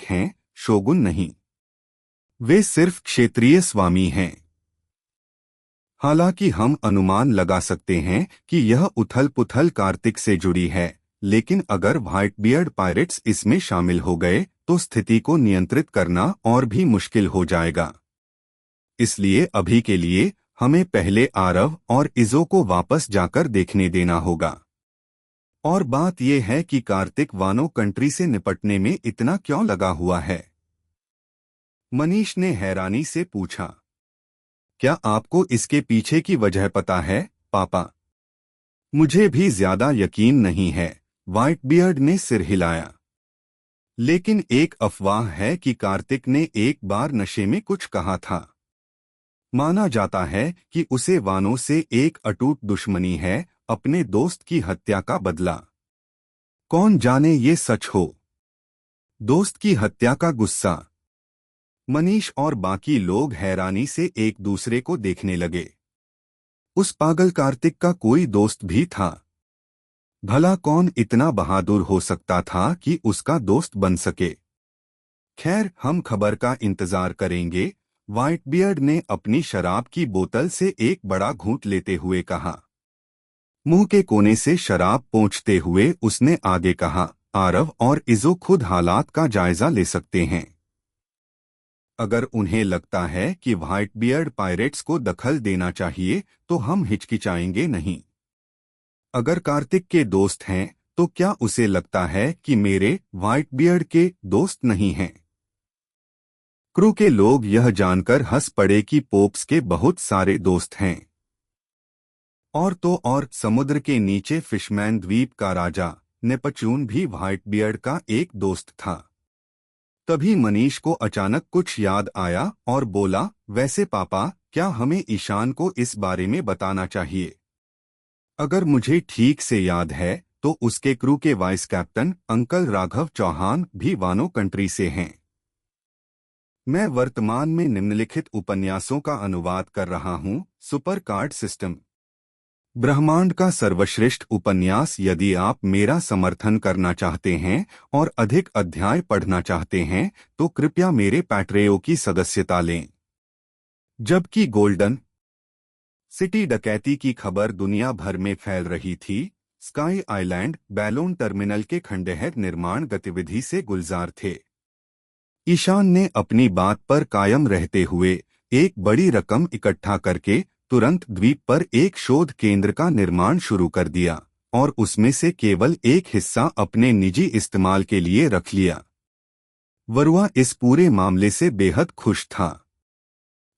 हैं, शोगुन नहीं। वे सिर्फ क्षेत्रीय स्वामी हैं। हालांकि हम अनुमान लगा सकते हैं कि यह उथल-पुथल कार्तिक से जुड़ी है, लेकिन अगर व्हाइटबियर्ड पायरेट्स इसमें शामिल हो गए तो स्थिति को नियंत्रित करना और भी मुश्किल हो जाएगा। इसलिए अभी के लिए हमें पहले आरव और इजो को वापस जाकर देखने देना होगा। और बात यह है कि कार्तिक वानो कंट्री से निपटने में इतना क्यों लगा हुआ है? मनीष ने हैरानी से पूछा। क्या आपको इसके पीछे की वजह पता है, पापा? मुझे भी ज्यादा यकीन नहीं है, व्हाइटबियर्ड ने सिर हिलाया। लेकिन एक अफवाह है कि कार्तिक ने एक बार नशे में कुछ कहा था। माना जाता है कि उसे वानों से एक अटूट दुश्मनी है, अपने दोस्त की हत्या का बदला। कौन जाने ये सच हो? दोस्त की हत्या का गुस्सा। मनीष और बाकी लोग हैरानी से एक दूसरे को देखने लगे। उस पागल कार्तिक का कोई दोस्त भी था। भला कौन इतना बहादुर हो सकता था कि उसका दोस्त बन सके? खैर, हम खबर का इंतजार करेंगे। व्हाइटबियर्ड ने अपनी शराब की बोतल से एक बड़ा घूंट लेते हुए कहा। मुंह के कोने से शराब पोंछते हुए उसने आगे कहा, आरव और इजो खुद हालात का जायजा ले सकते हैं। अगर उन्हें लगता है कि व्हाइटबियर्ड पायरेट्स को दखल देना चाहिए तो हम हिचकिचाएंगे नहीं। अगर कार्तिक के दोस्त हैं तो क्या उसे लगता है कि मेरे व्हाइटबियर्ड के दोस्त नहीं हैं? क्रू के लोग यह जानकर हंस पड़े कि पोप्स के बहुत सारे दोस्त हैं। और तो और समुद्र के नीचे फिशमैन द्वीप का राजा नेपच्यून भी व्हाइटबियर्ड का एक दोस्त था। तभी मनीष को अचानक कुछ याद आया और बोला, वैसे पापा, क्या हमें ईशान को इस बारे में बताना चाहिए? अगर मुझे ठीक से याद है तो उसके क्रू के vice captain uncle Raghav Chauhan भी वानो कंट्री से हैं। मैं वर्तमान में निम्नलिखित उपन्यासों का अनुवाद कर रहा हूँ। सुपर कार्ड सिस्टम, ब्रह्मांड का सर्वश्रेष्ठ उपन्यास। यदि आप मेरा समर्थन करना चाहते हैं और अधिक अध्याय पढ़ना चाहते हैं तो कृपया मेरे पैट्रेयो की सदस्यता लें। जबकि गोल्डन सिटी डकैती की खबर दुनिया भर में फैल रही थी, स्काई आइलैंड बैलून टर्मिनल के खंडहर निर्माण गतिविधि से गुलजार थे। ईशान ने अपनी बात पर कायम रहते हुए एक बड़ी रकम इकट्ठा करके तुरंत द्वीप पर एक शोध केंद्र का निर्माण शुरू कर दिया और उसमें से केवल एक हिस्सा अपने निजी इस्तेमाल के लिए रख लिया। वरुआ इस पूरे मामले से बेहद खुश था।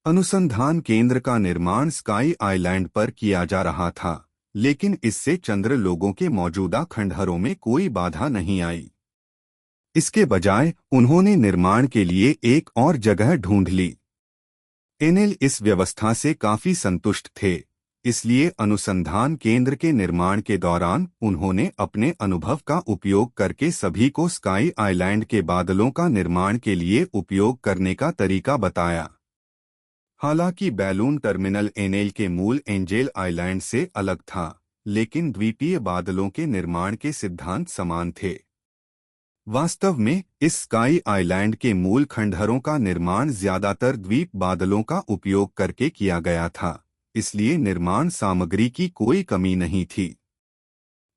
अनुसंधान केंद्र का निर्माण स्काई आइलैंड पर किया जा रहा था, लेकिन इससे चंद्र लोगों के मौजूदा खंडहरों में कोई बाधा नहीं आई। इसके बजाय उन्होंने निर्माण के लिए एक और जगह ढूंढ ली। एनेल इस व्यवस्था से काफी संतुष्ट थे, इसलिए अनुसंधान केंद्र के निर्माण के दौरान उन्होंने अपने अनुभव का उपयोग करके सभी को स्काई आइलैंड के बादलों का निर्माण के लिए उपयोग करने का तरीका बताया। हालांकि बैलून टर्मिनल एनेल के मूल एंजेल आइलैंड से अलग था, लेकिन द्वीपीय बादलों के निर्माण के सिद्धांत समान थे। वास्तव में इस स्काई आइलैंड के मूल खंडहरों का निर्माण ज्यादातर द्वीप बादलों का उपयोग करके किया गया था, इसलिए निर्माण सामग्री की कोई कमी नहीं थी।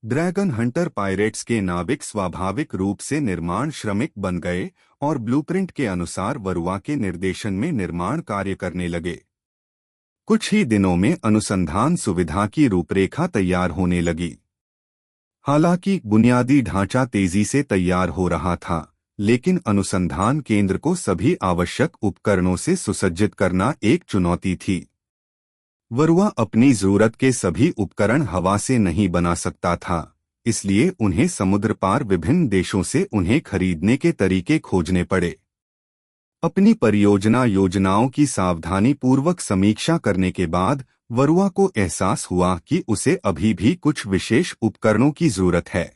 ड्रैगन हंटर पायरेट्स के नाविक स्वाभाविक रूप से निर्माण श्रमिक बन गए और ब्लूप्रिंट के अनुसार वरुआ के निर्देशन में निर्माण कार्य करने लगे। कुछ ही दिनों में अनुसंधान सुविधा की रूपरेखा तैयार होने लगी। हालांकि बुनियादी ढांचा तेजी से तैयार हो रहा था, लेकिन अनुसंधान केंद्र को सभी आवश्यक उपकरणों से सुसज्जित करना एक चुनौती थी। वरुआ अपनी जरूरत के सभी उपकरण हवा से नहीं बना सकता था, इसलिए उन्हें समुद्र पार विभिन्न देशों से उन्हें खरीदने के तरीके खोजने पड़े। अपनी परियोजना योजनाओं की सावधानीपूर्वक समीक्षा करने के बाद वरुआ को एहसास हुआ कि उसे अभी भी कुछ विशेष उपकरणों की जरूरत है।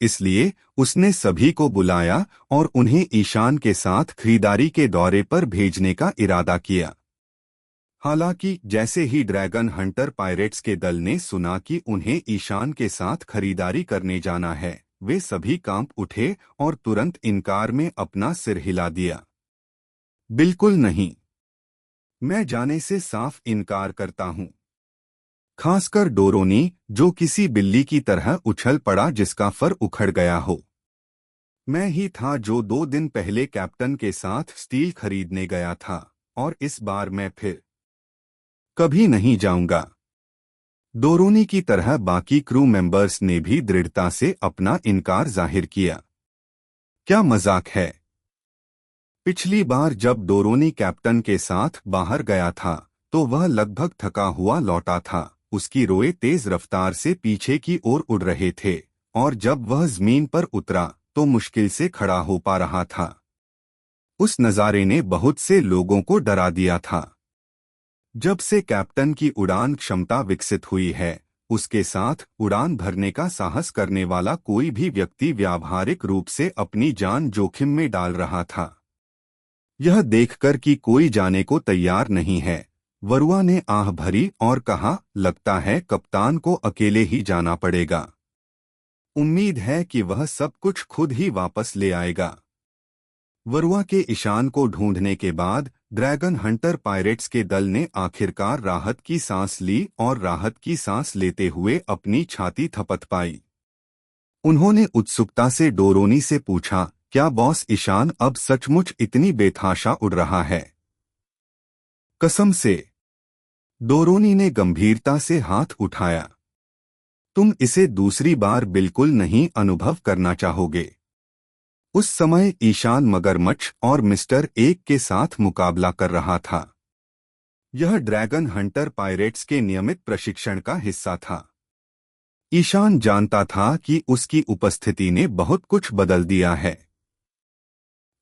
इसलिए उसने सभी को बुलाया और उन्हें ईशान के साथ खरीदारी के दौरे पर भेजने का इरादा किया। हालांकि जैसे ही ड्रैगन हंटर पायरेट्स के दल ने सुना कि उन्हें ईशान के साथ खरीदारी करने जाना है, वे सभी कांप उठे और तुरंत इनकार में अपना सिर हिला दिया। बिल्कुल नहीं, मैं जाने से साफ इनकार करता हूं। खासकर डोरोनी, जो किसी बिल्ली की तरह उछल पड़ा जिसका फर उखड़ गया हो। मैं ही था जो 2 दिन पहले कैप्टन के साथ स्टील खरीदने गया था, और इस बार मैं फिर कभी नहीं जाऊंगा। डोरोनी की तरह बाकी क्रू मेंबर्स ने भी दृढ़ता से अपना इनकार जाहिर किया। क्या मजाक है? पिछली बार जब डोरोनी कैप्टन के साथ बाहर गया था तो वह लगभग थका हुआ लौटा था। उसकी रोए तेज रफ्तार से पीछे की ओर उड़ रहे थे, और जब वह जमीन पर उतरा तो मुश्किल से खड़ा हो पा रहा था। उस नज़ारे ने बहुत से लोगों को डरा दिया था। जब से कैप्टन की उड़ान क्षमता विकसित हुई है, उसके साथ उड़ान भरने का साहस करने वाला कोई भी व्यक्ति व्यावहारिक रूप से अपनी जान जोखिम में डाल रहा था। यह देखकर कि कोई जाने को तैयार नहीं है, वरुआ ने आह भरी और कहा, लगता है कप्तान को अकेले ही जाना पड़ेगा। उम्मीद है कि वह सब कुछ खुद ही वापस ले आएगा। वरुआ के ईशान को ढूंढने के बाद ड्रैगन हंटर पायरेट्स के दल ने आखिरकार राहत की सांस ली और राहत की सांस लेते हुए अपनी छाती थपथपाई। उन्होंने उत्सुकता से डोरोनी से पूछा, क्या बॉस ईशान अब सचमुच इतनी बेतहाशा उड़ रहा है? कसम से, डोरोनी ने गंभीरता से हाथ उठाया। तुम इसे दूसरी बार बिल्कुल नहीं अनुभव करना चाहोगे। उस समय ईशान मगरमच्छ और मिस्टर एक के साथ मुकाबला कर रहा था। यह ड्रैगन हंटर पायरेट्स के नियमित प्रशिक्षण का हिस्सा था। ईशान जानता था कि उसकी उपस्थिति ने बहुत कुछ बदल दिया है।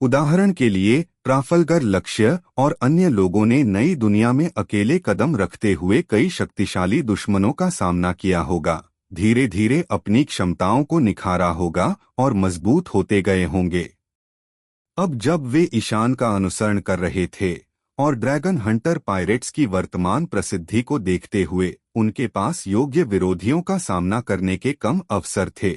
उदाहरण के लिए, ट्राफल्गर लक्ष्य और अन्य लोगों ने नई दुनिया में अकेले कदम रखते हुए कई शक्तिशाली दुश्मनों का सामना किया होगा, धीरे धीरे अपनी क्षमताओं को निखारा होगा और मजबूत होते गए होंगे। अब जब वे ईशान का अनुसरण कर रहे थे और ड्रैगन हंटर पायरेट्स की वर्तमान प्रसिद्धि को देखते हुए उनके पास योग्य विरोधियों का सामना करने के कम अवसर थे।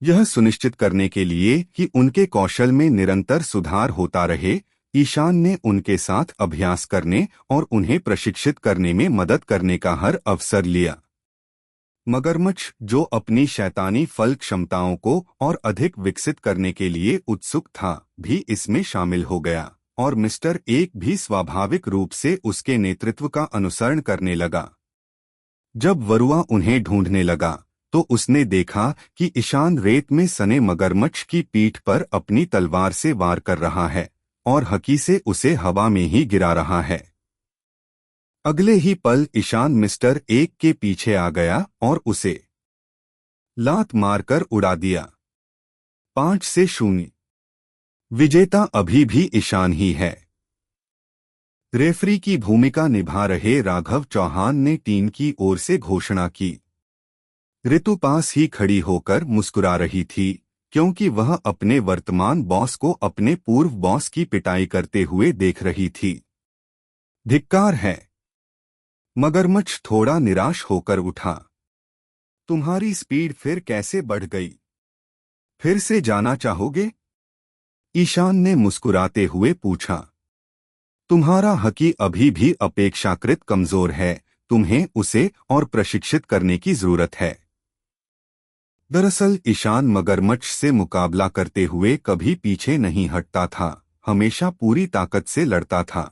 यह सुनिश्चित करने के लिए कि उनके कौशल में निरंतर सुधार होता रहे, ईशान ने उनके साथ अभ्यास करने और उन्हें प्रशिक्षित करने में मदद करने का हर अवसर लिया। मगरमच्छ, जो अपनी शैतानी फल क्षमताओं को और अधिक विकसित करने के लिए उत्सुक था, भी इसमें शामिल हो गया, और मिस्टर एक भी स्वाभाविक रूप से उसके नेतृत्व का अनुसरण करने लगा। जब वरुआ उन्हें ढूंढने लगा तो उसने देखा कि ईशान रेत में सने मगरमच्छ की पीठ पर अपनी तलवार से वार कर रहा है और हकी से उसे हवा में ही गिरा रहा है। अगले ही पल ईशान मिस्टर एक के पीछे आ गया और उसे लात मारकर उड़ा दिया। 5-0। विजेता अभी भी ईशान ही है। रेफरी की भूमिका निभा रहे राघव चौहान ने टीम की ओर से घोषणा की। ऋतु पास ही खड़ी होकर मुस्कुरा रही थी, क्योंकि वह अपने वर्तमान बॉस को अपने पूर्व बॉस की पिटाई करते हुए देख रही थी। धिक्कार है। मगरमच्छ थोड़ा निराश होकर उठा। तुम्हारी स्पीड फिर कैसे बढ़ गई? फिर से जाना चाहोगे? ईशान ने मुस्कुराते हुए पूछा। तुम्हारा हकी अभी भी अपेक्षाकृत कमजोर है, तुम्हें उसे और प्रशिक्षित करने की जरूरत है। दरअसल ईशान मगरमच्छ से मुकाबला करते हुए कभी पीछे नहीं हटता था, हमेशा पूरी ताकत से लड़ता था।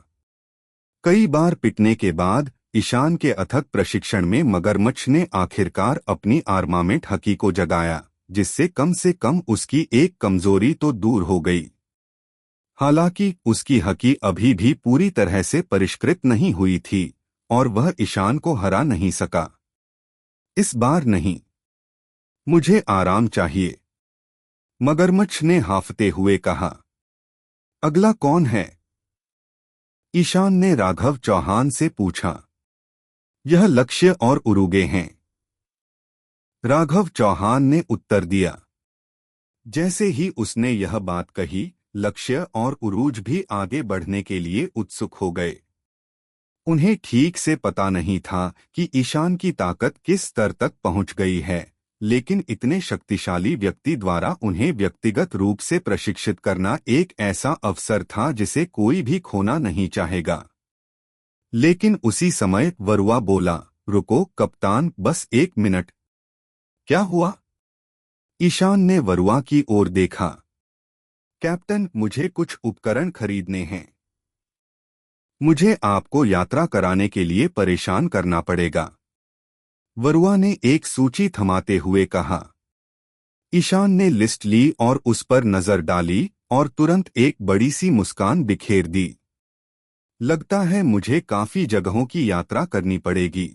कई बार पिटने के बाद ईशान के अथक प्रशिक्षण में मगरमच्छ ने आखिरकार अपनी आर्मामेंट हकी को जगाया, जिससे कम उसकी एक कमजोरी तो दूर हो गई। हालांकि उसकी हकी अभी भी पूरी तरह से परिष्कृत नहीं हुई थी और वह ईशान को हरा नहीं सका। इस बार नहीं। मुझे आराम चाहिए, मगरमच्छ ने हांफते हुए कहा। अगला कौन है? ईशान ने राघव चौहान से पूछा। यह लक्ष्य और उरुगे हैं, राघव चौहान ने उत्तर दिया। जैसे ही उसने यह बात कही, लक्ष्य और उरूज भी आगे बढ़ने के लिए उत्सुक हो गए। उन्हें ठीक से पता नहीं था कि ईशान की ताकत किस स्तर तक पहुंच गई है, लेकिन इतने शक्तिशाली व्यक्ति द्वारा उन्हें व्यक्तिगत रूप से प्रशिक्षित करना एक ऐसा अवसर था जिसे कोई भी खोना नहीं चाहेगा। लेकिन उसी समय वरुआ बोला, रुको कप्तान, बस 1 मिनट। क्या हुआ? ईशान ने वरुआ की ओर देखा। कैप्टन, मुझे कुछ उपकरण खरीदने हैं। मुझे आपको यात्रा कराने के लिए परेशान करना पड़ेगा। वरुआ ने एक सूची थमाते हुए कहा। ईशान ने लिस्ट ली और उस पर नजर डाली और तुरंत एक बड़ी सी मुस्कान बिखेर दी। लगता है मुझे काफी जगहों की यात्रा करनी पड़ेगी।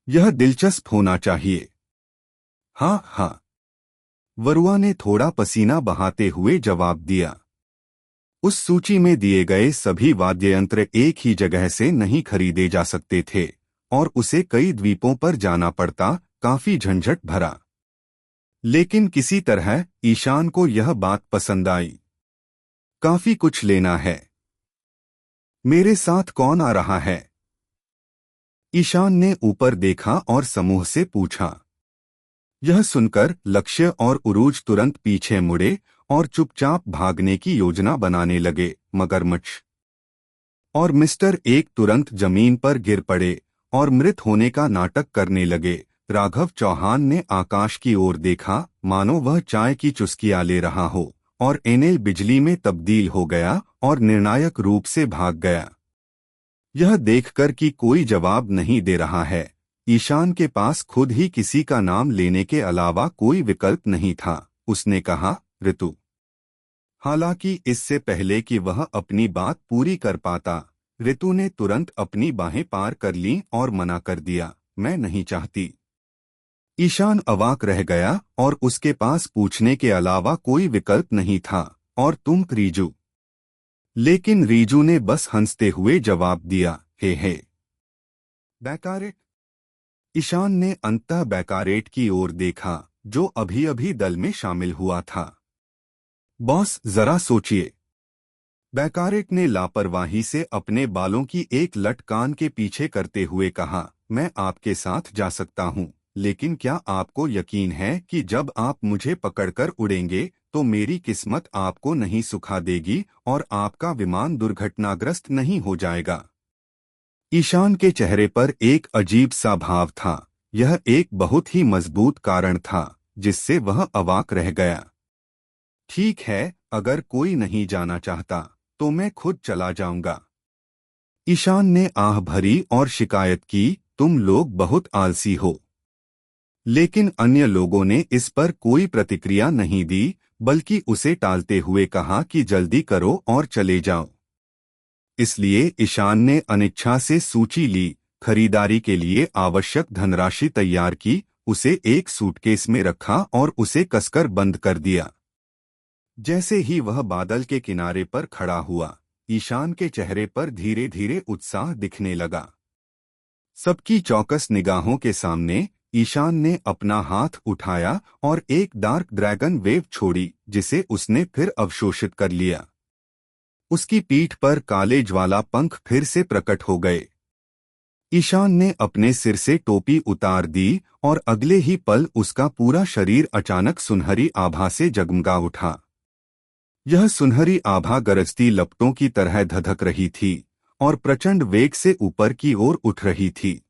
यह दिलचस्प होना चाहिए। हाँ हाँ, वरुआ ने थोड़ा पसीना बहाते हुए जवाब दिया। उस सूची में दिए गए सभी वाद्ययंत्र एक ही जगह से नहीं खरीदे जा सकते थे और उसे कई द्वीपों पर जाना पड़ता, काफी झंझट भरा। लेकिन किसी तरह ईशान को यह बात पसंद आई। काफी कुछ लेना है। मेरे साथ कौन आ रहा है? ईशान ने ऊपर देखा और समूह से पूछा। यह सुनकर लक्ष्य और उरूज तुरंत पीछे मुड़े और चुपचाप भागने की योजना बनाने लगे। मगरमच्छ और मिस्टर एक तुरंत जमीन पर गिर पड़े और मृत होने का नाटक करने लगे। राघव चौहान ने आकाश की ओर देखा, मानो वह चाय की चुस्कियां ले रहा हो, और एनेल बिजली में तब्दील हो गया और निर्णायक रूप से भाग गया। यह देखकर कि कोई जवाब नहीं दे रहा है, ईशान के पास खुद ही किसी का नाम लेने के अलावा कोई विकल्प नहीं था। उसने कहा, ऋतु। हालांकि इससे पहले कि वह अपनी बात पूरी कर पाता, ऋतु ने तुरंत अपनी बाहें पार कर लीं और मना कर दिया, मैं नहीं चाहती। ईशान अवाक रह गया और उसके पास पूछने के अलावा कोई विकल्प नहीं था, और तुम रीजू? लेकिन रीजू ने बस हंसते हुए जवाब दिया, हे। बैकारेट। ईशान ने अंततः बैकारेट की ओर देखा, जो अभी अभी दल में शामिल हुआ था। बॉस, जरा सोचिए। बैकारेट ने लापरवाही से अपने बालों की एक लट कान के पीछे करते हुए कहा, मैं आपके साथ जा सकता हूँ, लेकिन क्या आपको यकीन है कि जब आप मुझे पकड़कर उड़ेंगे तो मेरी किस्मत आपको नहीं सुखा देगी और आपका विमान दुर्घटनाग्रस्त नहीं हो जाएगा? ईशान के चेहरे पर एक अजीब सा भाव था। यह एक बहुत ही मजबूत कारण था जिससे वह अवाक रह गया। ठीक है, अगर कोई नहीं जाना चाहता तो मैं खुद चला जाऊंगा। ईशान ने आह भरी और शिकायत की, तुम लोग बहुत आलसी हो। लेकिन अन्य लोगों ने इस पर कोई प्रतिक्रिया नहीं दी, बल्कि उसे टालते हुए कहा कि जल्दी करो और चले जाओ। इसलिए ईशान ने अनिच्छा से सूची ली, खरीदारी के लिए आवश्यक धनराशि तैयार की, उसे एक सूटकेस में रखा और उसे कसकर बंद कर दिया। जैसे ही वह बादल के किनारे पर खड़ा हुआ, ईशान के चेहरे पर धीरे धीरे उत्साह दिखने लगा। सबकी चौकस निगाहों के सामने ईशान ने अपना हाथ उठाया और एक डार्क ड्रैगन वेव छोड़ी, जिसे उसने फिर अवशोषित कर लिया। उसकी पीठ पर काले ज्वाला पंख फिर से प्रकट हो गए। ईशान ने अपने सिर से टोपी उतार दी और अगले ही पल उसका पूरा शरीर अचानक सुनहरी आभा से जगमगा उठा। यह सुनहरी आभा गरजती लपटों की तरह धधक रही थी और प्रचंड वेग से ऊपर की ओर उठ रही थी।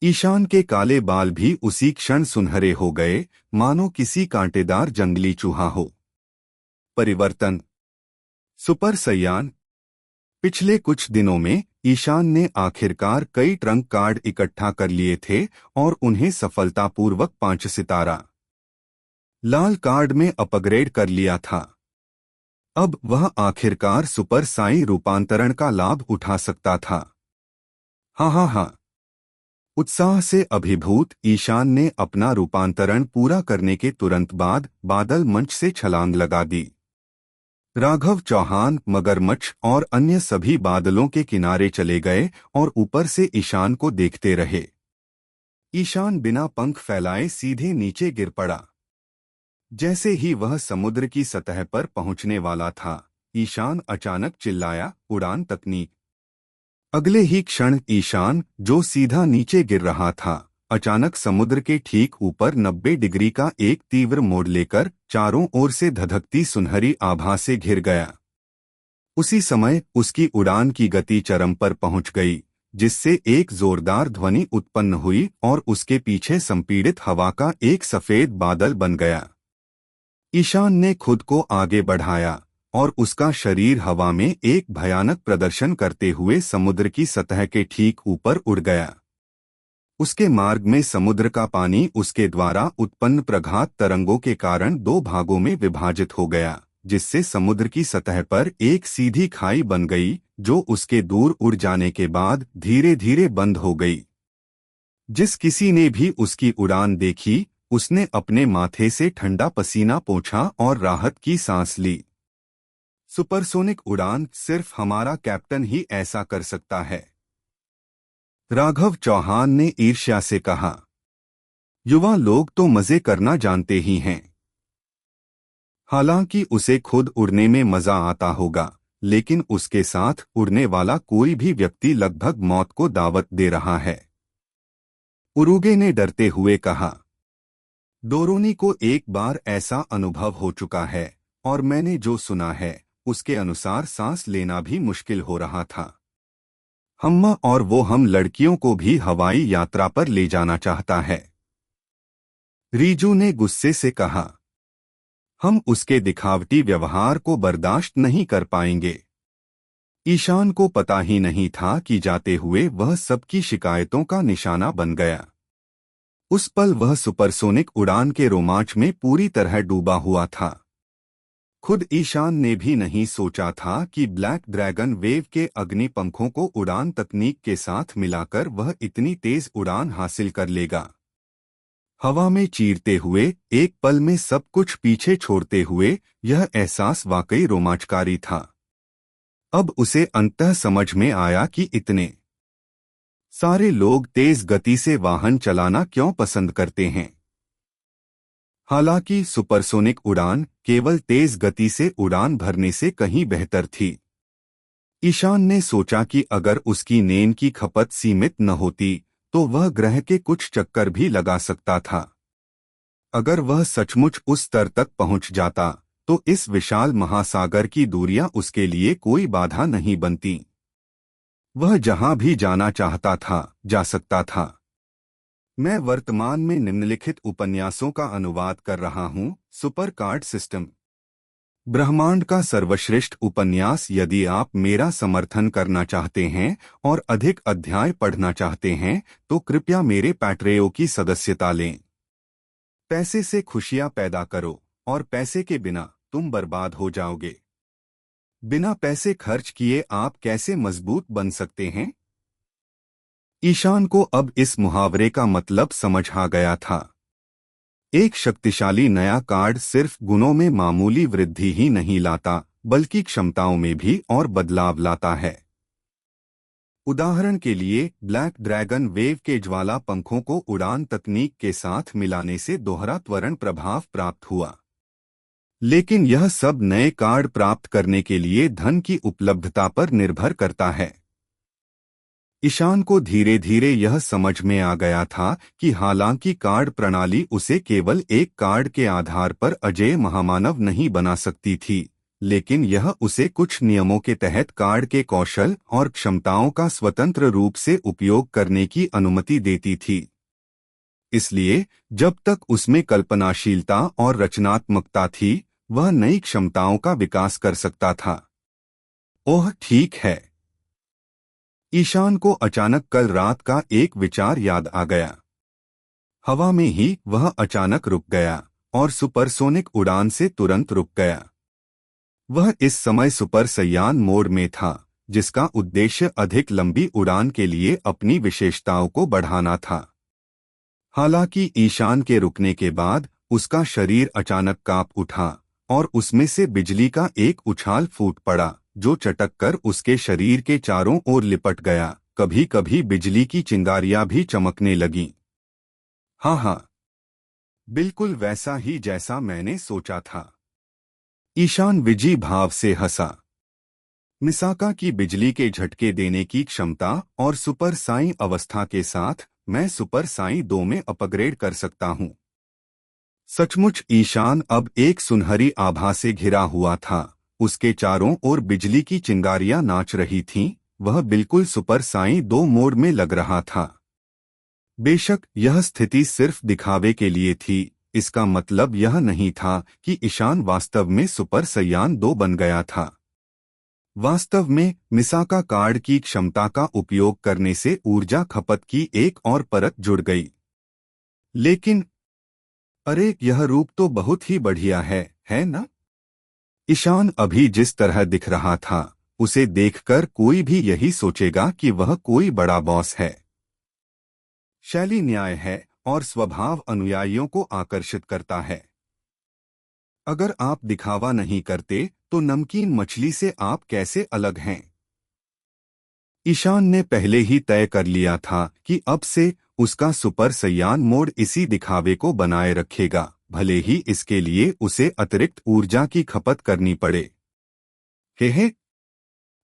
ईशान के काले बाल भी उसी क्षण सुनहरे हो गए, मानो किसी कांटेदार जंगली चूहा हो। परिवर्तन। सुपर सयान। पिछले कुछ दिनों में ईशान ने आखिरकार कई ट्रंक कार्ड इकट्ठा कर लिए थे और उन्हें सफलतापूर्वक 5 सितारा लाल कार्ड में अपग्रेड कर लिया था। अब वह आखिरकार सुपर साई रूपांतरण का लाभ उठा सकता था। हाँ। उत्साह से अभिभूत ईशान ने अपना रूपांतरण पूरा करने के तुरंत बाद बादल मंच से छलांग लगा दी। राघव चौहान, मगरमच्छ और अन्य सभी बादलों के किनारे चले गए और ऊपर से ईशान को देखते रहे। ईशान बिना पंख फैलाए सीधे नीचे गिर पड़ा। जैसे ही वह समुद्र की सतह पर पहुंचने वाला था, ईशान अचानक चिल्लाया, उड़ान तकनीक। अगले ही क्षण ईशान, जो सीधा नीचे गिर रहा था, अचानक समुद्र के ठीक ऊपर 90 डिग्री का एक तीव्र मोड़ लेकर चारों ओर से धधकती सुनहरी आभा से घिर गया। उसी समय उसकी उड़ान की गति चरम पर पहुंच गई, जिससे एक जोरदार ध्वनि उत्पन्न हुई और उसके पीछे संपीड़ित हवा का एक सफेद बादल बन गया। ईशान ने खुद को आगे बढ़ाया और उसका शरीर हवा में एक भयानक प्रदर्शन करते हुए समुद्र की सतह के ठीक ऊपर उड़ गया। उसके मार्ग में समुद्र का पानी उसके द्वारा उत्पन्न प्रघात तरंगों के कारण दो भागों में विभाजित हो गया, जिससे समुद्र की सतह पर एक सीधी खाई बन गई, जो उसके दूर उड़ जाने के बाद धीरे धीरे बंद हो गई। जिस किसी ने भी उसकी उड़ान देखी, उसने अपने माथे से ठंडा पसीना पोंछा और राहत की सांस ली। सुपरसोनिक उड़ान सिर्फ हमारा कैप्टन ही ऐसा कर सकता है, राघव चौहान ने ईर्ष्या से कहा। युवा लोग तो मजे करना जानते ही हैं। हालांकि उसे खुद उड़ने में मजा आता होगा, लेकिन उसके साथ उड़ने वाला कोई भी व्यक्ति लगभग मौत को दावत दे रहा है, उरुगे ने डरते हुए कहा। डोरोनी को एक बार ऐसा अनुभव हो चुका है और मैंने जो सुना है उसके अनुसार सांस लेना भी मुश्किल हो रहा था। हम्मा और वो हम लड़कियों को भी हवाई यात्रा पर ले जाना चाहता है, रीजू ने गुस्से से कहा। हम उसके दिखावटी व्यवहार को बर्दाश्त नहीं कर पाएंगे। ईशान को पता ही नहीं था कि जाते हुए वह सबकी शिकायतों का निशाना बन गया। उस पल वह सुपरसोनिक उड़ान के रोमांच में पूरी तरह डूबा हुआ था। खुद ईशान ने भी नहीं सोचा था कि ब्लैक ड्रैगन वेव के अग्नि पंखों को उड़ान तकनीक के साथ मिलाकर वह इतनी तेज उड़ान हासिल कर लेगा। हवा में चीरते हुए एक पल में सब कुछ पीछे छोड़ते हुए यह एहसास वाकई रोमांचकारी था। अब उसे अंततः समझ में आया कि इतने सारे लोग तेज गति से वाहन चलाना क्यों पसंद करते हैं। हालांकि सुपरसोनिक उड़ान केवल तेज गति से उड़ान भरने से कहीं बेहतर थी। ईशान ने सोचा कि अगर उसकी नेन की खपत सीमित न होती तो वह ग्रह के कुछ चक्कर भी लगा सकता था। अगर वह सचमुच उस स्तर तक पहुंच जाता तो इस विशाल महासागर की दूरियां उसके लिए कोई बाधा नहीं बनती। वह जहां भी जाना चाहता था जा सकता था। मैं वर्तमान में निम्नलिखित उपन्यासों का अनुवाद कर रहा हूं। सुपर कार्ड सिस्टम, ब्रह्मांड का सर्वश्रेष्ठ उपन्यास। यदि आप मेरा समर्थन करना चाहते हैं और अधिक अध्याय पढ़ना चाहते हैं तो कृपया मेरे पैट्रेयो की सदस्यता लें। पैसे से खुशियां पैदा करो और पैसे के बिना तुम बर्बाद हो जाओगे। बिना पैसे खर्च किए आप कैसे मजबूत बन सकते हैं? ईशान को अब इस मुहावरे का मतलब समझ आ गया था। एक शक्तिशाली नया कार्ड सिर्फ गुणों में मामूली वृद्धि ही नहीं लाता, बल्कि क्षमताओं में भी और बदलाव लाता है। उदाहरण के लिए ब्लैक ड्रैगन वेव के ज्वाला पंखों को उड़ान तकनीक के साथ मिलाने से दोहरा त्वरण प्रभाव प्राप्त हुआ। लेकिन यह सब नए कार्ड प्राप्त करने के लिए धन की उपलब्धता पर निर्भर करता है। ईशान को धीरे धीरे यह समझ में आ गया था कि हालांकि कार्ड प्रणाली उसे केवल एक कार्ड के आधार पर अजेय महामानव नहीं बना सकती थी, लेकिन यह उसे कुछ नियमों के तहत कार्ड के कौशल और क्षमताओं का स्वतंत्र रूप से उपयोग करने की अनुमति देती थी। इसलिए जब तक उसमें कल्पनाशीलता और रचनात्मकता थी, वह नई क्षमताओं का विकास कर सकता था। ओह ठीक है। ईशान को अचानक कल रात का एक विचार याद आ गया। हवा में ही वह अचानक रुक गया और सुपरसोनिक उड़ान से तुरंत रुक गया। वह इस समय सुपर सयान मोड में था, जिसका उद्देश्य अधिक लंबी उड़ान के लिए अपनी विशेषताओं को बढ़ाना था। हालांकि ईशान के रुकने के बाद उसका शरीर अचानक कांप उठा और उसमें से बिजली का एक उछाल फूट पड़ा, जो चटक कर उसके शरीर के चारों ओर लिपट गया। कभी कभी बिजली की चिंगारियां भी चमकने लगीं। हाँ, बिल्कुल वैसा ही जैसा मैंने सोचा था। ईशान विजी भाव से हंसा। मिसाका की बिजली के झटके देने की क्षमता और सुपर साई अवस्था के साथ मैं सुपर साई 2 में अपग्रेड कर सकता हूँ। सचमुच ईशान अब एक सुनहरी आभा से घिरा हुआ था। उसके चारों ओर बिजली की चिंगारियां नाच रही थीं। वह बिल्कुल सुपर साई 2 मोड में लग रहा था। बेशक यह स्थिति सिर्फ दिखावे के लिए थी। इसका मतलब यह नहीं था कि ईशान वास्तव में सुपर सयान 2 बन गया था। वास्तव में मिसाका कार्ड की क्षमता का उपयोग करने से ऊर्जा खपत की एक और परत जुड़ गई। लेकिन अरे, यह रूप तो बहुत ही बढ़िया है ना? ईशान अभी जिस तरह दिख रहा था, उसे देखकर कोई भी यही सोचेगा कि वह कोई बड़ा बॉस है। शैली न्याय है और स्वभाव अनुयायियों को आकर्षित करता है। अगर आप दिखावा नहीं करते तो नमकीन मछली से आप कैसे अलग हैं? ईशान ने पहले ही तय कर लिया था कि अब से उसका सुपर सयान मोड इसी दिखावे को बनाए रखेगा, भले ही इसके लिए उसे अतिरिक्त ऊर्जा की खपत करनी पड़े। हे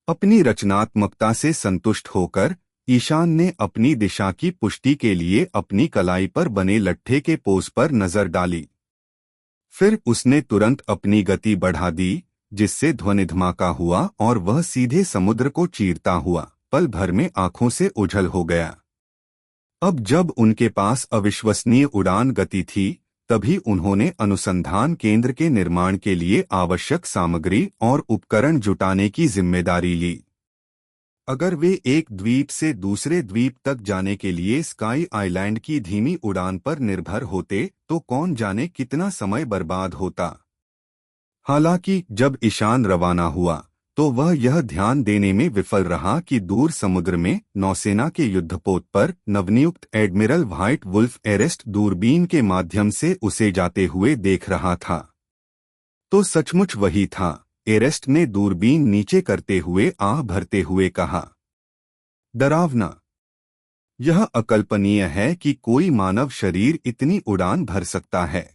अपनी रचनात्मकता से संतुष्ट होकर ईशान ने अपनी दिशा की पुष्टि के लिए अपनी कलाई पर बने लट्ठे के पोज पर नजर डाली। फिर उसने तुरंत अपनी गति बढ़ा दी, जिससे ध्वनि धमाका हुआ और वह सीधे समुद्र को चीरता हुआ पल भर में आंखों से ओझल हो गया। अब जब उनके पास अविश्वसनीय उड़ान गति थी, तभी उन्होंने अनुसंधान केंद्र के निर्माण के लिए आवश्यक सामग्री और उपकरण जुटाने की जिम्मेदारी ली। अगर वे एक द्वीप से दूसरे द्वीप तक जाने के लिए स्काई आइलैंड की धीमी उड़ान पर निर्भर होते तो कौन जाने कितना समय बर्बाद होता। हालांकि जब ईशान रवाना हुआ तो वह यह ध्यान देने में विफल रहा कि दूर समुद्र में नौसेना के युद्धपोत पर नवनियुक्त एडमिरल व्हाइट वुल्फ एरेस्ट दूरबीन के माध्यम से उसे जाते हुए देख रहा था। तो सचमुच वही था। एरेस्ट ने दूरबीन नीचे करते हुए आह भरते हुए कहा, डरावना। यह अकल्पनीय है कि कोई मानव शरीर इतनी उड़ान भर सकता है।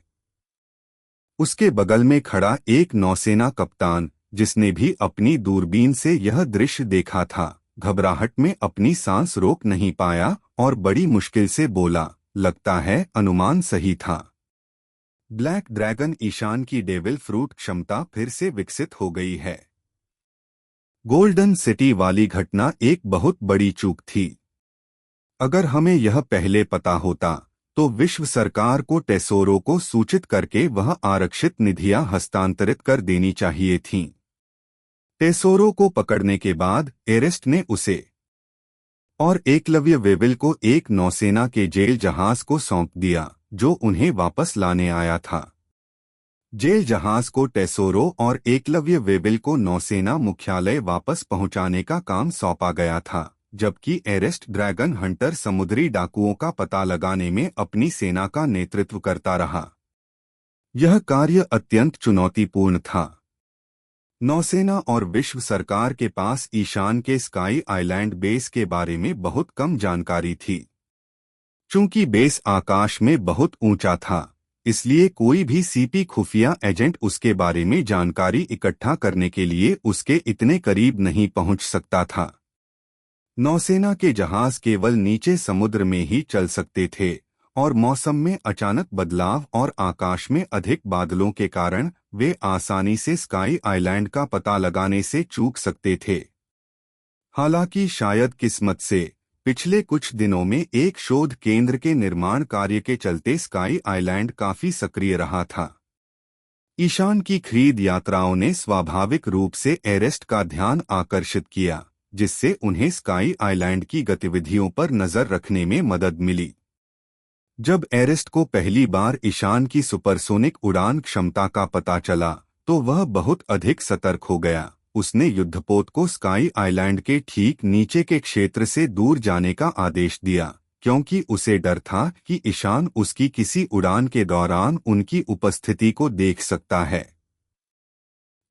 उसके बगल में खड़ा एक नौसेना कप्तान, जिसने भी अपनी दूरबीन से यह दृश्य देखा था, घबराहट में अपनी सांस रोक नहीं पाया और बड़ी मुश्किल से बोला, लगता है अनुमान सही था। ब्लैक ड्रैगन ईशान की डेविल फ्रूट क्षमता फिर से विकसित हो गई है। गोल्डन सिटी वाली घटना एक बहुत बड़ी चूक थी। अगर हमें यह पहले पता होता तो विश्व सरकार को टेसोरो को सूचित करके वह आरक्षित निधियां हस्तांतरित कर देनी चाहिए थीं। टेसोरो को पकड़ने के बाद एरेस्ट ने उसे और एकलव्य वेविल को एक नौसेना के जेल जहाज को सौंप दिया, जो उन्हें वापस लाने आया था। जेल जहाज को टेसोरो और एकलव्य वेविल को नौसेना मुख्यालय वापस पहुंचाने का काम सौंपा गया था, जबकि एरेस्ट ड्रैगन हंटर समुद्री डाकुओं का पता लगाने में अपनी सेना का नेतृत्व करता रहा। यह कार्य अत्यंत चुनौतीपूर्ण था। नौसेना और विश्व सरकार के पास ईशान के स्काई आइलैंड बेस के बारे में बहुत कम जानकारी थी। चूंकि बेस आकाश में बहुत ऊंचा था, इसलिए कोई भी सीपी खुफिया एजेंट उसके बारे में जानकारी इकट्ठा करने के लिए उसके इतने करीब नहीं पहुंच सकता था। नौसेना के जहाज केवल नीचे समुद्र में ही चल सकते थे और मौसम में अचानक बदलाव और आकाश में अधिक बादलों के कारण वे आसानी से स्काई आइलैंड का पता लगाने से चूक सकते थे। हालांकि शायद किस्मत से पिछले कुछ दिनों में एक शोध केंद्र के निर्माण कार्य के चलते स्काई आइलैंड काफी सक्रिय रहा था। ईशान की खरीद यात्राओं ने स्वाभाविक रूप से एरेस्ट का ध्यान आकर्षित किया, जिससे उन्हें स्काई आइलैंड की गतिविधियों पर नजर रखने में मदद मिली। जब एरेस्ट को पहली बार ईशान की सुपरसोनिक उड़ान क्षमता का पता चला तो वह बहुत अधिक सतर्क हो गया। उसने युद्धपोत को स्काई आइलैंड के ठीक नीचे के क्षेत्र से दूर जाने का आदेश दिया, क्योंकि उसे डर था कि ईशान उसकी किसी उड़ान के दौरान उनकी उपस्थिति को देख सकता है।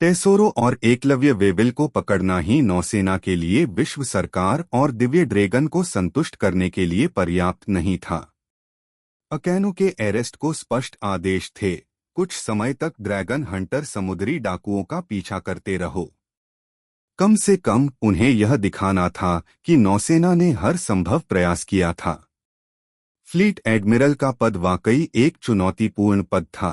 टेसोरो और एकलव्य वेविल को पकड़ना ही नौसेना के लिए विश्व सरकार और दिव्य ड्रैगन को संतुष्ट करने के लिए पर्याप्त नहीं था। अकेनो के एरेस्ट को स्पष्ट आदेश थे, कुछ समय तक ड्रैगन हंटर समुद्री डाकुओं का पीछा करते रहो। कम से कम उन्हें यह दिखाना था कि नौसेना ने हर संभव प्रयास किया था। फ्लीट एडमिरल का पद वाकई एक चुनौतीपूर्ण पद था।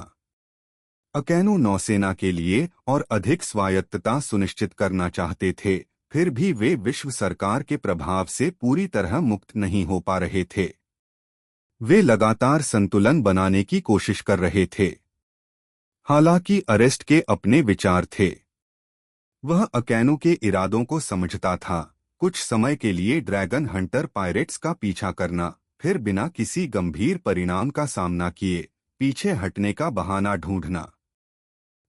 अकेनो नौसेना के लिए और अधिक स्वायत्तता सुनिश्चित करना चाहते थे, फिर भी वे विश्व सरकार के प्रभाव से पूरी तरह मुक्त नहीं हो पा रहे थे। वे लगातार संतुलन बनाने की कोशिश कर रहे थे। हालांकि अरेस्ट के अपने विचार थे। वह अकेनो के इरादों को समझता था। कुछ समय के लिए ड्रैगन हंटर पायरेट्स का पीछा करना, फिर बिना किसी गंभीर परिणाम का सामना किए पीछे हटने का बहाना ढूंढना।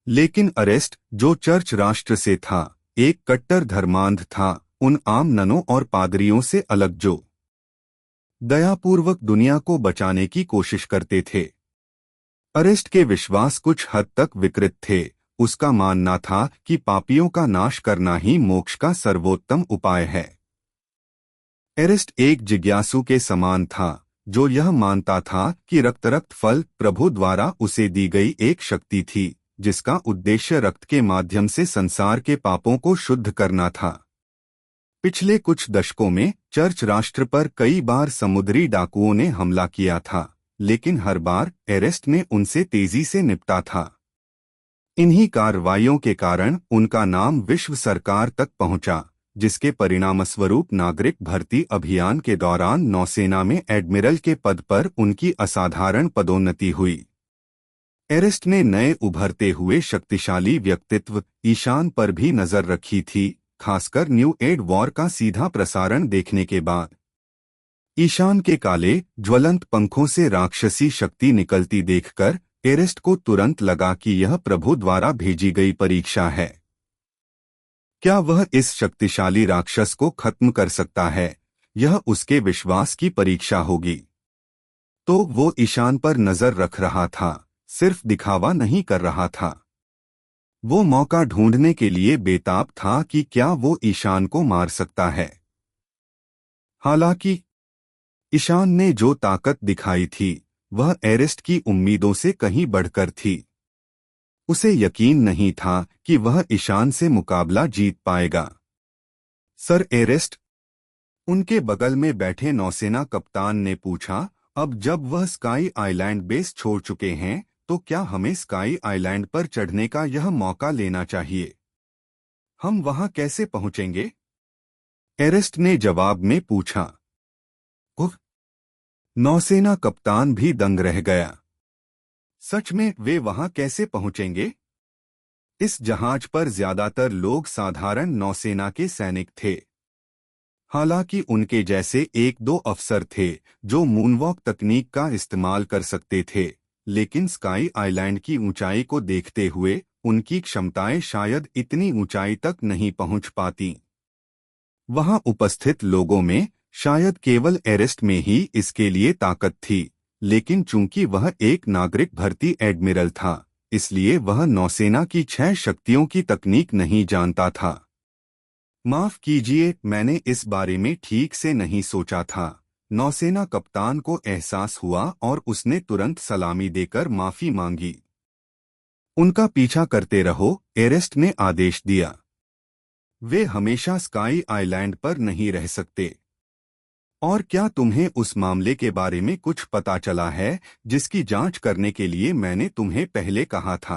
लेकिन अरेस्ट, जो चर्च राष्ट्र से था, एक कट्टर धर्मांध था, उन आम ननों और पादरियों से अलग जो दयापूर्वक दुनिया को बचाने की कोशिश करते थे। अरेस्ट के विश्वास कुछ हद तक विकृत थे। उसका मानना था कि पापियों का नाश करना ही मोक्ष का सर्वोत्तम उपाय है। अरेस्ट एक जिज्ञासु के समान था, जो यह मानता था कि रक्त फल प्रभु द्वारा उसे दी गई एक शक्ति थी, जिसका उद्देश्य रक्त के माध्यम से संसार के पापों को शुद्ध करना था। पिछले कुछ दशकों में चर्च राष्ट्र पर कई बार समुद्री डाकुओं ने हमला किया था, लेकिन हर बार अरेस्ट ने उनसे तेजी से निपटा था। इन्हीं कार्रवाइयों के कारण उनका नाम विश्व सरकार तक पहुंचा, जिसके परिणामस्वरूप नागरिक भर्ती अभियान के दौरान नौसेना में एडमिरल के पद पर उनकी असाधारण पदोन्नति हुई। अरेस्ट ने नए उभरते हुए शक्तिशाली व्यक्तित्व ईशान पर भी नजर रखी थी, खासकर न्यू एड वॉर का सीधा प्रसारण देखने के बाद। ईशान के काले ज्वलंत पंखों से राक्षसी शक्ति निकलती देखकर अरेस्ट को तुरंत लगा कि यह प्रभु द्वारा भेजी गई परीक्षा है। क्या वह इस शक्तिशाली राक्षस को खत्म कर सकता है? यह उसके विश्वास की परीक्षा होगी। तो वो ईशान पर नजर रख रहा था, सिर्फ दिखावा नहीं कर रहा था। वो मौका ढूंढने के लिए बेताब था कि क्या वो ईशान को मार सकता है। हालांकि ईशान ने जो ताकत दिखाई थी, वह अरेस्ट की उम्मीदों से कहीं बढ़कर थी। उसे यकीन नहीं था कि वह ईशान से मुकाबला जीत पाएगा। सर एरेस्ट, उनके बगल में बैठे नौसेना कप्तान ने पूछा, अब जब वह स्काई आइलैंड बेस छोड़ चुके हैं, तो क्या हमें स्काई आइलैंड पर चढ़ने का यह मौका लेना चाहिए? हम वहां कैसे पहुंचेंगे? एरेस्ट ने जवाब में पूछा। नौसेना कप्तान भी दंग रह गया। सच में वे वहां कैसे पहुंचेंगे? इस जहाज पर ज्यादातर लोग साधारण नौसेना के सैनिक थे। हालांकि उनके जैसे एक दो अफसर थे जो मूनवॉक तकनीक का इस्तेमाल कर सकते थे, लेकिन स्काई आइलैंड की ऊंचाई को देखते हुए उनकी क्षमताएं शायद इतनी ऊंचाई तक नहीं पहुंच पाती। वहां उपस्थित लोगों में शायद केवल एरेस्ट में ही इसके लिए ताकत थी, लेकिन चूंकि वह एक नागरिक भर्ती एडमिरल था, इसलिए वह नौसेना की 6 शक्तियों की तकनीक नहीं जानता था। माफ कीजिए, मैंने इस बारे में ठीक से नहीं सोचा था। नौसेना कप्तान को एहसास हुआ और उसने तुरंत सलामी देकर माफी मांगी। उनका पीछा करते रहो, एरेस्ट ने आदेश दिया। वे हमेशा स्काई आइलैंड पर नहीं रह सकते। और क्या तुम्हें उस मामले के बारे में कुछ पता चला है जिसकी जांच करने के लिए मैंने तुम्हें पहले कहा था?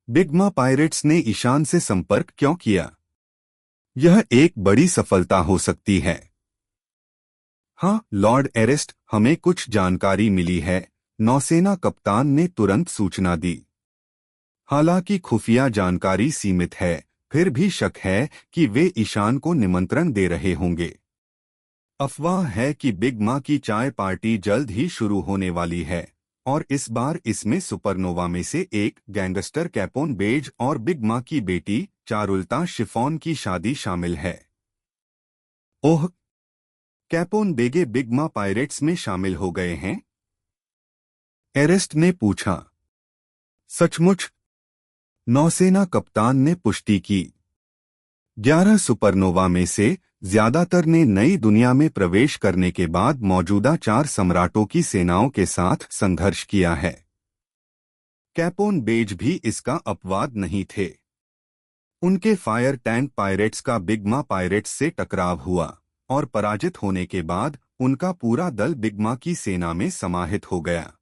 बिगमा पायरेट्स ने ईशान से संपर्क क्यों किया? यह एक बड़ी सफलता हो सकती है। हाँ लॉर्ड एरेस्ट, हमें कुछ जानकारी मिली है, नौसेना कप्तान ने तुरंत सूचना दी। हालांकि खुफिया जानकारी सीमित है, फिर भी शक है कि वे ईशान को निमंत्रण दे रहे होंगे। अफवाह है कि बिग माँ की चाय पार्टी जल्द ही शुरू होने वाली है, और इस बार इसमें सुपरनोवा में से एक गैंगस्टर कैपोन बेज और बिग माँ की बेटी चारुलता शिफॉन की शादी शामिल है। ओह, कैपोन बेगे बिग माँ पायरेट्स में शामिल हो गए हैं? एरेस्ट ने पूछा। सचमुच? नौसेना कप्तान ने पुष्टि की। 11 सुपरनोवा में से ज्यादातर ने नई दुनिया में प्रवेश करने के बाद मौजूदा 4 सम्राटों की सेनाओं के साथ संघर्ष किया है। कैपोन बेज भी इसका अपवाद नहीं थे। उनके फायर टैंक पायरेट्स का बिग माँ पायरेट्स से टकराव हुआ, और पराजित होने के बाद उनका पूरा दल बिग मां की सेना में समाहित हो गया।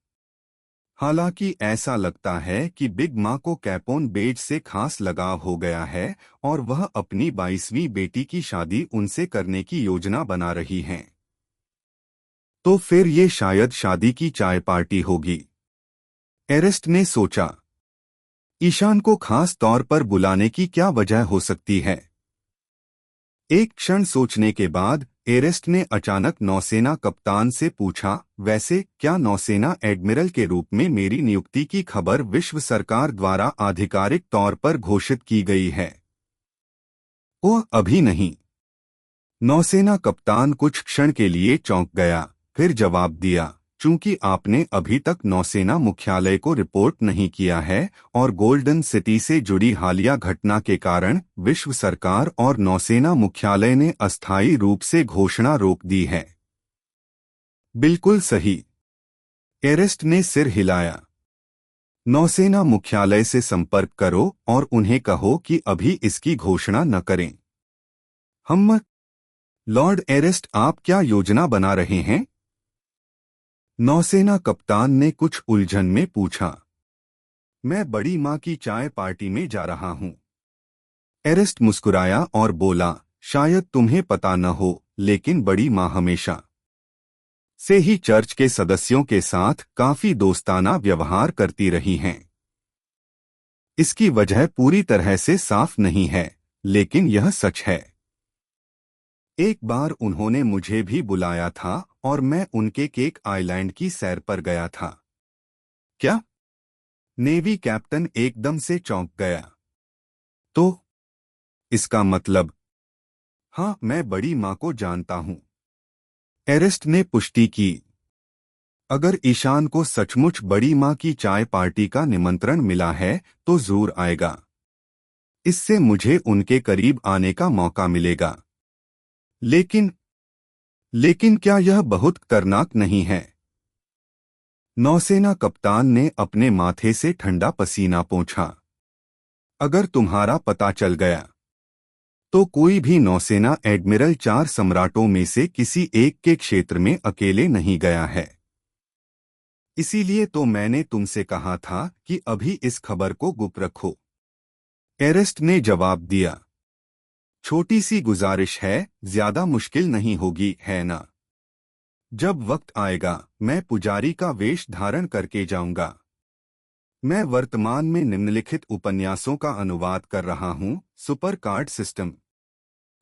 हालांकि ऐसा लगता है कि बिग मां को कैपोन बेज से खास लगाव हो गया है और वह अपनी 22वीं बेटी की शादी उनसे करने की योजना बना रही हैं। तो फिर ये शायद शादी की चाय पार्टी होगी, एरेस्ट ने सोचा। ईशान को खास तौर पर बुलाने की क्या वजह हो सकती है? एक क्षण सोचने के बाद एरेस्ट ने अचानक नौसेना कप्तान से पूछा, वैसे क्या नौसेना एडमिरल के रूप में मेरी नियुक्ति की खबर विश्व सरकार द्वारा आधिकारिक तौर पर घोषित की गई है? ओह, अभी नहीं। नौसेना कप्तान कुछ क्षण के लिए चौंक गया, फिर जवाब दिया, चूंकि आपने अभी तक नौसेना मुख्यालय को रिपोर्ट नहीं किया है और गोल्डन सिटी से जुड़ी हालिया घटना के कारण विश्व सरकार और नौसेना मुख्यालय ने अस्थायी रूप से घोषणा रोक दी है। बिल्कुल सही, एरेस्ट ने सिर हिलाया। नौसेना मुख्यालय से संपर्क करो और उन्हें कहो कि अभी इसकी घोषणा न करें। हम लॉर्ड एरेस्ट, आप क्या योजना बना रहे हैं? नौसेना कप्तान ने कुछ उलझन में पूछा। मैं बड़ी मां की चाय पार्टी में जा रहा हूं। एरेस्ट मुस्कुराया और बोला, शायद तुम्हें पता न हो, लेकिन बड़ी मां हमेशा से ही चर्च के सदस्यों के साथ काफी दोस्ताना व्यवहार करती रही हैं। इसकी वजह पूरी तरह से साफ नहीं है, लेकिन यह सच है। एक बार उन्होंने मुझे भी बुलाया था और मैं उनके केक आइलैंड की सैर पर गया था। क्या? नेवी कैप्टन एकदम से चौंक गया। तो इसका मतलब? हाँ, मैं बड़ी मां को जानता हूं, एरेस्ट ने पुष्टि की। अगर ईशान को सचमुच बड़ी मां की चाय पार्टी का निमंत्रण मिला है तो जरूर आएगा। इससे मुझे उनके करीब आने का मौका मिलेगा। लेकिन लेकिन क्या यह बहुत खतरनाक नहीं है? नौसेना कप्तान ने अपने माथे से ठंडा पसीना पोंछा। अगर तुम्हारा पता चल गया तो कोई भी नौसेना एडमिरल 4 सम्राटों में से किसी एक के क्षेत्र में अकेले नहीं गया है। इसीलिए तो मैंने तुमसे कहा था कि अभी इस खबर को गुप्त रखो, एरेस्ट ने जवाब दिया। छोटी सी गुजारिश है, ज्यादा मुश्किल नहीं होगी, है ना? जब वक्त आएगा मैं पुजारी का वेश धारण करके जाऊंगा। मैं वर्तमान में निम्नलिखित उपन्यासों का अनुवाद कर रहा हूं। सुपर कार्ड सिस्टम,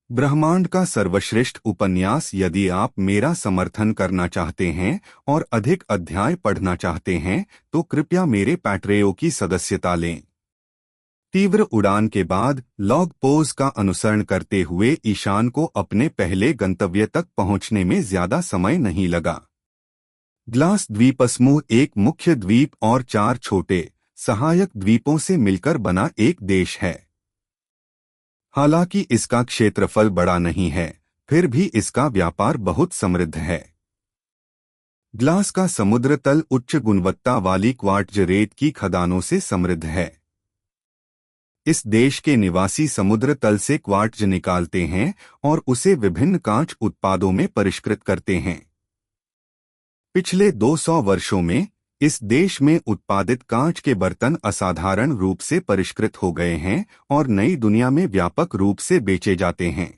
ब्रह्मांड का सर्वश्रेष्ठ उपन्यास। यदि आप मेरा समर्थन करना चाहते हैं और अधिक अध्याय पढ़ना चाहते हैं तो कृपया मेरे पैट्रेयो की सदस्यता लें। तीव्र उड़ान के बाद लॉग पोज का अनुसरण करते हुए ईशान को अपने पहले गंतव्य तक पहुंचने में ज्यादा समय नहीं लगा। ग्लास द्वीप समूह एक मुख्य द्वीप और 4 छोटे सहायक द्वीपों से मिलकर बना एक देश है। हालांकि इसका क्षेत्रफल बड़ा नहीं है, फिर भी इसका व्यापार बहुत समृद्ध है। ग्लास का समुद्र तल उच्च गुणवत्ता वाली क्वार्ट्ज रेत की खदानों से समृद्ध है। इस देश के निवासी समुद्र तल से क्वार्ट्ज निकालते हैं और उसे विभिन्न कांच उत्पादों में परिष्कृत करते हैं। पिछले 200 वर्षों में इस देश में उत्पादित कांच के बर्तन असाधारण रूप से परिष्कृत हो गए हैं और नई दुनिया में व्यापक रूप से बेचे जाते हैं।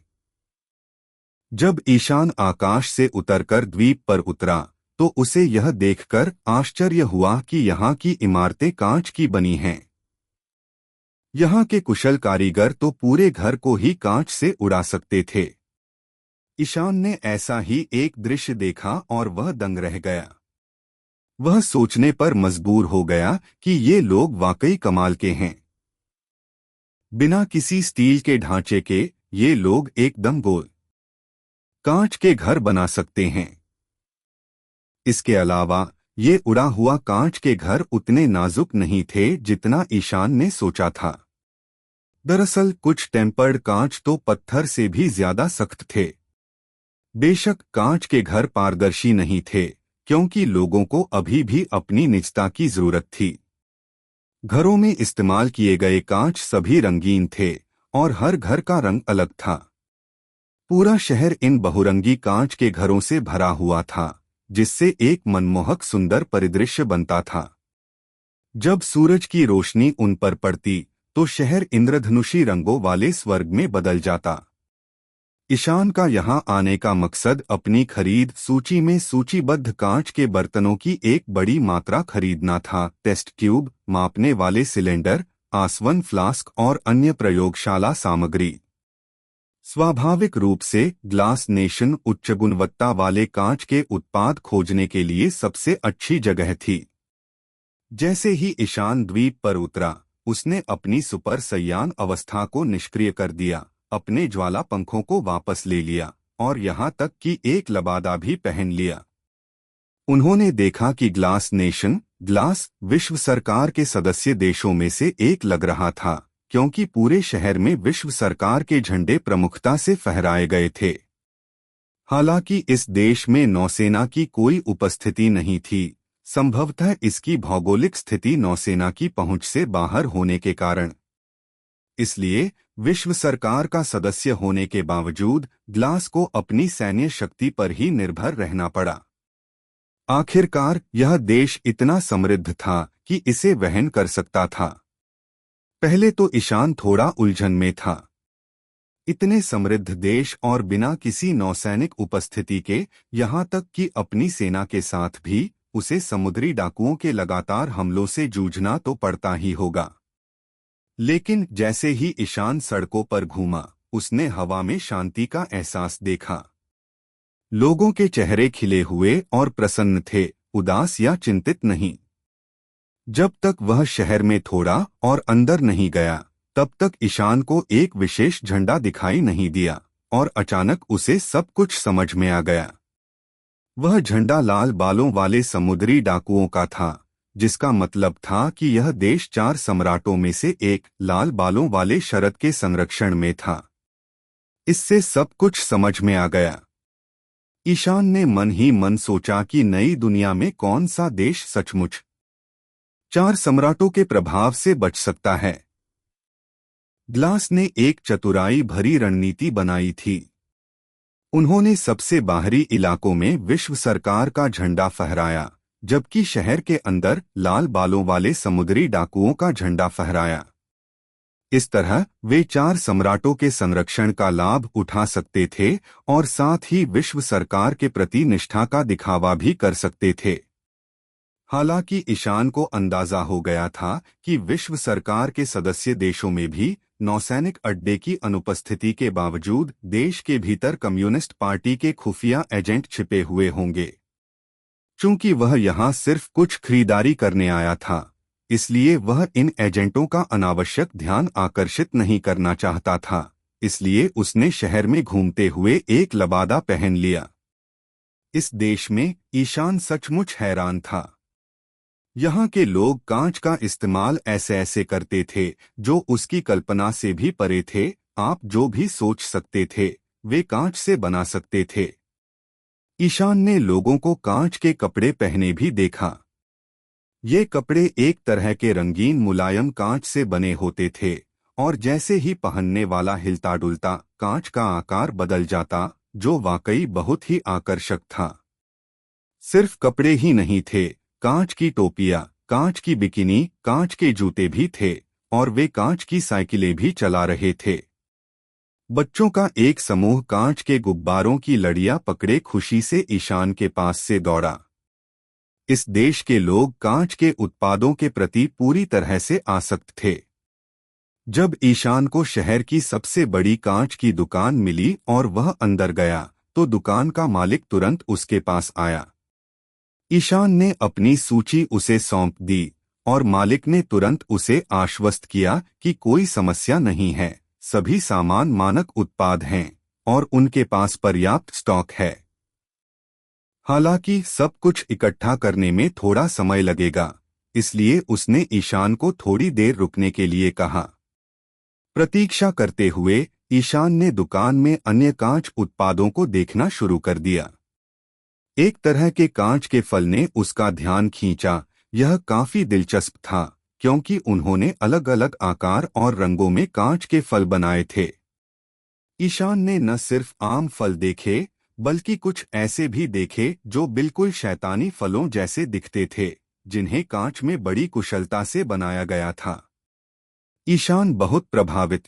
जब ईशान आकाश से उतरकर द्वीप पर उतरा तो उसे यह देखकर आश्चर्य हुआ कि यहाँ की इमारतें कांच की बनी हैं। यहाँ के कुशल कारीगर तो पूरे घर को ही कांच से उड़ा सकते थे। ईशान ने ऐसा ही एक दृश्य देखा और वह दंग रह गया। वह सोचने पर मजबूर हो गया कि ये लोग वाकई कमाल के हैं। बिना किसी स्टील के ढांचे के ये लोग एकदम गोल कांच के घर बना सकते हैं। इसके अलावा ये उड़ा हुआ कांच के घर उतने नाजुक नहीं थे जितना ईशान ने सोचा था। दरअसल कुछ टेम्पर्ड कांच तो पत्थर से भी ज्यादा सख्त थे। बेशक कांच के घर पारदर्शी नहीं थे क्योंकि लोगों को अभी भी अपनी निजता की जरूरत थी। घरों में इस्तेमाल किए गए कांच सभी रंगीन थे और हर घर का रंग अलग था। पूरा शहर इन बहुरंगी कांच के घरों से भरा हुआ था, जिससे एक मनमोहक सुंदर परिदृश्य बनता था। जब सूरज की रोशनी उन पर पड़ती तो शहर इंद्रधनुषी रंगों वाले स्वर्ग में बदल जाता। ईशान का यहाँ आने का मकसद अपनी खरीद सूची में सूचीबद्ध कांच के बर्तनों की एक बड़ी मात्रा खरीदना था। टेस्ट ट्यूब, मापने वाले सिलेंडर, आसवन फ्लास्क और अन्य प्रयोगशाला सामग्री। स्वाभाविक रूप से ग्लास नेशन उच्च गुणवत्ता वाले कांच के उत्पाद खोजने के लिए सबसे अच्छी जगह थी। जैसे ही ईशान द्वीप पर उतरा, उसने अपनी सुपर सयान अवस्था को निष्क्रिय कर दिया, अपने ज्वाला पंखों को वापस ले लिया और यहाँ तक कि एक लबादा भी पहन लिया। उन्होंने देखा कि ग्लास नेशन, ग्लास, विश्व सरकार के सदस्य देशों में से एक लग रहा था, क्योंकि पूरे शहर में विश्व सरकार के झंडे प्रमुखता से फहराए गए थे। हालांकि इस देश में नौसेना की कोई उपस्थिति नहीं थी, संभवतः इसकी भौगोलिक स्थिति नौसेना की पहुंच से बाहर होने के कारण। इसलिए विश्व सरकार का सदस्य होने के बावजूद ग्लास को अपनी सैन्य शक्ति पर ही निर्भर रहना पड़ा। आखिरकार यह देश इतना समृद्ध था कि इसे वहन कर सकता था। पहले तो ईशान थोड़ा उलझन में था। इतने समृद्ध देश और बिना किसी नौसैनिक उपस्थिति के, यहाँ तक कि अपनी सेना के साथ भी, उसे समुद्री डाकुओं के लगातार हमलों से जूझना तो पड़ता ही होगा। लेकिन जैसे ही ईशान सड़कों पर घूमा, उसने हवा में शांति का एहसास देखा। लोगों के चेहरे खिले हुए और प्रसन्न थे, उदास या चिंतित नहीं। जब तक वह शहर में थोड़ा और अंदर नहीं गया, तब तक ईशान को एक विशेष झंडा दिखाई नहीं दिया और अचानक उसे सब कुछ समझ में आ गया। वह झंडा लाल बालों वाले समुद्री डाकुओं का था, जिसका मतलब था कि यह देश 4 सम्राटों में से एक, लाल बालों वाले शरद के संरक्षण में था। इससे सब कुछ समझ में आ गया। ईशान ने मन ही मन सोचा कि नई दुनिया में कौन सा देश सचमुच 4 सम्राटों के प्रभाव से बच सकता है। ग्लास ने एक चतुराई भरी रणनीति बनाई थी। उन्होंने सबसे बाहरी इलाकों में विश्व सरकार का झंडा फहराया, जबकि शहर के अंदर लाल बालों वाले समुद्री डाकुओं का झंडा फहराया। इस तरह वे 4 सम्राटों के संरक्षण का लाभ उठा सकते थे और साथ ही विश्व सरकार के प्रति निष्ठा का दिखावा भी कर सकते थे। हालांकि ईशान को अंदाजा हो गया था कि विश्व सरकार के सदस्य देशों में भी नौसैनिक अड्डे की अनुपस्थिति के बावजूद देश के भीतर कम्युनिस्ट पार्टी के खुफिया एजेंट छिपे हुए होंगे। चूंकि वह यहाँ सिर्फ कुछ खरीदारी करने आया था, इसलिए वह इन एजेंटों का अनावश्यक ध्यान आकर्षित नहीं करना चाहता था। इसलिए उसने शहर में घूमते हुए एक लबादा पहन लिया। इस देश में ईशान सचमुच हैरान था। यहाँ के लोग कांच का इस्तेमाल ऐसे ऐसे करते थे जो उसकी कल्पना से भी परे थे। आप जो भी सोच सकते थे, वे कांच से बना सकते थे। ईशान ने लोगों को कांच के कपड़े पहने भी देखा। ये कपड़े एक तरह के रंगीन मुलायम कांच से बने होते थे और जैसे ही पहनने वाला हिलता डुलता, कांच का आकार बदल जाता, जो वाकई बहुत ही आकर्षक था। सिर्फ कपड़े ही नहीं थे, कांच की टोपियां, कांच की बिकिनी, कांच के जूते भी थे और वे कांच की साइकिलें भी चला रहे थे। बच्चों का एक समूह कांच के गुब्बारों की लड़ियां पकड़े खुशी से ईशान के पास से दौड़ा। इस देश के लोग कांच के उत्पादों के प्रति पूरी तरह से आसक्त थे। जब ईशान को शहर की सबसे बड़ी कांच की दुकान मिली और वह अंदर गया, तो दुकान का मालिक तुरंत उसके पास आया। ईशान ने अपनी सूची उसे सौंप दी और मालिक ने तुरंत उसे आश्वस्त किया कि कोई समस्या नहीं है, सभी सामान मानक उत्पाद हैं और उनके पास पर्याप्त स्टॉक है। हालांकि सब कुछ इकट्ठा करने में थोड़ा समय लगेगा, इसलिए उसने ईशान को थोड़ी देर रुकने के लिए कहा। प्रतीक्षा करते हुए ईशान ने दुकान में अन्य कांच उत्पादों को देखना शुरू कर दिया। एक तरह के कांच के फल ने उसका ध्यान खींचा। यह काफी दिलचस्प था क्योंकि उन्होंने अलग अलग आकार और रंगों में कांच के फल बनाए थे। ईशान ने न सिर्फ आम फल देखे, बल्कि कुछ ऐसे भी देखे जो बिल्कुल शैतानी फलों जैसे दिखते थे, जिन्हें कांच में बड़ी कुशलता से बनाया गया था। ईशान बहुत प्रभावित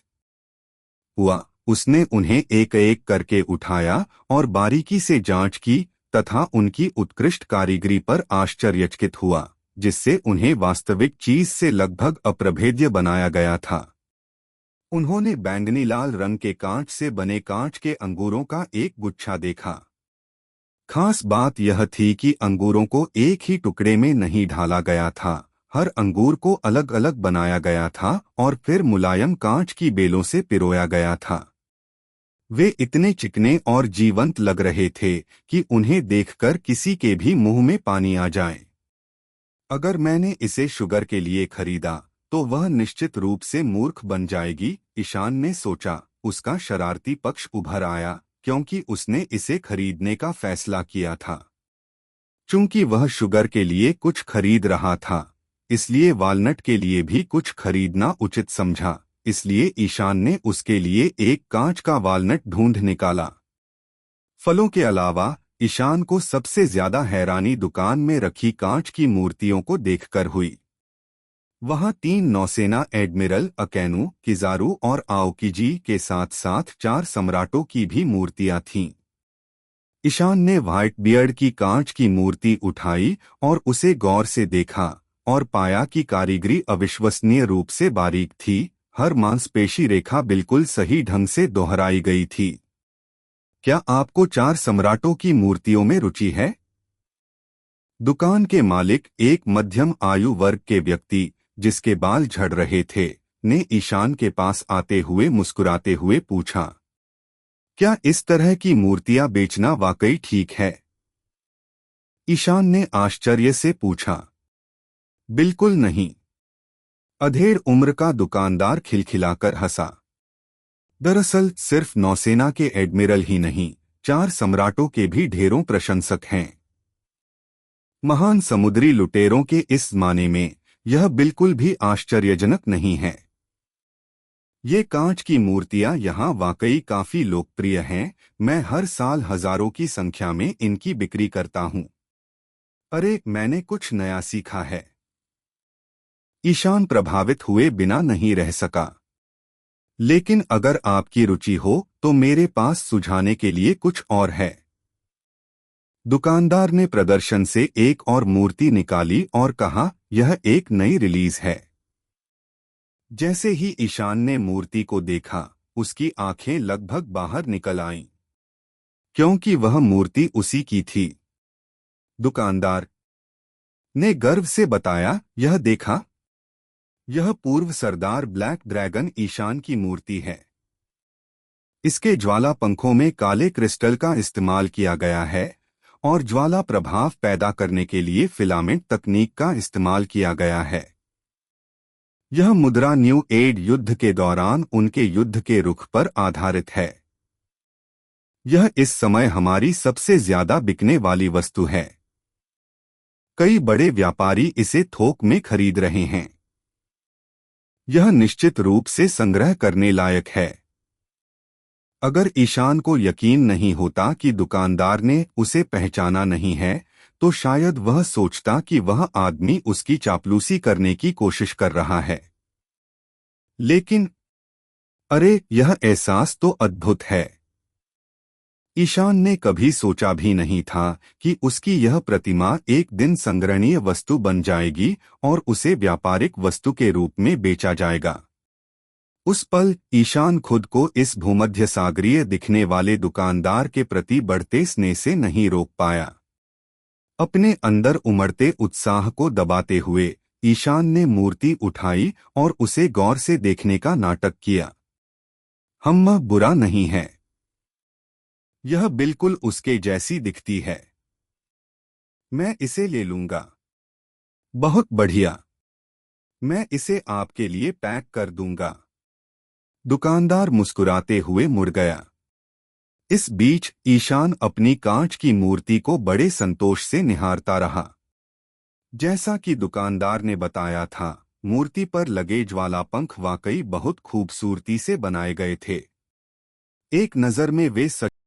हुआ। उसने उन्हें एक एक करके उठाया और बारीकी से जांच की तथा उनकी उत्कृष्ट कारीगरी पर आश्चर्यचकित हुआ, जिससे उन्हें वास्तविक चीज से लगभग अप्रभेद्य बनाया गया था। उन्होंने बैंगनी लाल रंग के कांच से बने कांच के अंगूरों का एक गुच्छा देखा। खास बात यह थी कि अंगूरों को एक ही टुकड़े में नहीं ढाला गया था, हर अंगूर को अलग अलग बनाया गया था और फिर मुलायम कांच की बेलों से पिरोया गया था। वे इतने चिकने और जीवंत लग रहे थे कि उन्हें देखकर किसी के भी मुंह में पानी आ जाए। अगर मैंने इसे शुगर के लिए खरीदा तो वह निश्चित रूप से मूर्ख बन जाएगी, ईशान ने सोचा। उसका शरारती पक्ष उभर आया, क्योंकि उसने इसे खरीदने का फैसला किया था। चूंकि वह शुगर के लिए कुछ खरीद रहा था, इसलिए वालनट के लिए भी कुछ खरीदना उचित समझा। इसलिए ईशान ने उसके लिए एक कांच का वालनट ढूंढ निकाला। फलों के अलावा ईशान को सबसे ज्यादा हैरानी दुकान में रखी कांच की मूर्तियों को देखकर हुई। वहां 3 नौसेना एडमिरल अकेनु, किजारू और आओकिजी के साथ साथ 4 सम्राटों की भी मूर्तियां थीं। ईशान ने व्हाइट बियर्ड की कांच की मूर्ति उठाई और उसे गौर से देखा और पाया कि कारीगरी अविश्वसनीय रूप से बारीक थी। हर मांसपेशी रेखा बिल्कुल सही ढंग से दोहराई गई थी। क्या आपको 4 सम्राटों की मूर्तियों में रुचि है? दुकान के मालिक, एक मध्यम आयु वर्ग के व्यक्ति जिसके बाल झड़ रहे थे, ने ईशान के पास आते हुए मुस्कुराते हुए पूछा, क्या इस तरह की मूर्तियां बेचना वाकई ठीक है? ईशान ने आश्चर्य से पूछा, बिल्कुल नहीं। अधेड़ उम्र का दुकानदार खिलखिलाकर हंसा। दरअसल सिर्फ नौसेना के एडमिरल ही नहीं, 4 सम्राटों के भी ढेरों प्रशंसक हैं। महान समुद्री लुटेरों के इस माने में यह बिल्कुल भी आश्चर्यजनक नहीं है। ये कांच की मूर्तियां यहाँ वाकई काफी लोकप्रिय हैं। मैं हर साल हजारों की संख्या में इनकी बिक्री करता हूँ। अरे, मैंने कुछ नया सीखा है। ईशान प्रभावित हुए बिना नहीं रह सका। लेकिन अगर आपकी रुचि हो तो मेरे पास सुझाने के लिए कुछ और है। दुकानदार ने प्रदर्शन से एक और मूर्ति निकाली और कहा, यह एक नई रिलीज है। जैसे ही ईशान ने मूर्ति को देखा, उसकी आंखें लगभग बाहर निकल आईं, क्योंकि वह मूर्ति उसी की थी। दुकानदार ने गर्व से बताया, यह देखा, यह पूर्व सरदार ब्लैक ड्रैगन ईशान की मूर्ति है। इसके ज्वाला पंखों में काले क्रिस्टल का इस्तेमाल किया गया है और ज्वाला प्रभाव पैदा करने के लिए फिलामेंट तकनीक का इस्तेमाल किया गया है। यह मुद्रा न्यू एज युद्ध के दौरान उनके युद्ध के रुख पर आधारित है। यह इस समय हमारी सबसे ज्यादा बिकने वाली वस्तु है। कई बड़े व्यापारी इसे थोक में खरीद रहे हैं। यह निश्चित रूप से संग्रह करने लायक है। अगर ईशान को यकीन नहीं होता कि दुकानदार ने उसे पहचाना नहीं है, तो शायद वह सोचता कि वह आदमी उसकी चापलूसी करने की कोशिश कर रहा है। लेकिन अरे, यह एहसास तो अद्भुत है। ईशान ने कभी सोचा भी नहीं था कि उसकी यह प्रतिमा एक दिन संग्रहणीय वस्तु बन जाएगी और उसे व्यापारिक वस्तु के रूप में बेचा जाएगा। उस पल ईशान खुद को इस भूमध्य सागरीय दिखने वाले दुकानदार के प्रति बढ़ते स्नेह से नहीं रोक पाया। अपने अंदर उमड़ते उत्साह को दबाते हुए ईशान ने मूर्ति उठाई और उसे गौर से देखने का नाटक किया। बुरा नहीं है। यह बिल्कुल उसके जैसी दिखती है। मैं इसे ले लूंगा। बहुत बढ़िया। मैं इसे आपके लिए पैक कर दूंगा। दुकानदार मुस्कुराते हुए मुड़ गया। इस बीच ईशान अपनी कांच की मूर्ति को बड़े संतोष से निहारता रहा। जैसा कि दुकानदार ने बताया था, मूर्ति पर लगे ज्वाला पंख वाकई बहुत खूबसूरती से बनाए गए थे। एक नज़र में वे सच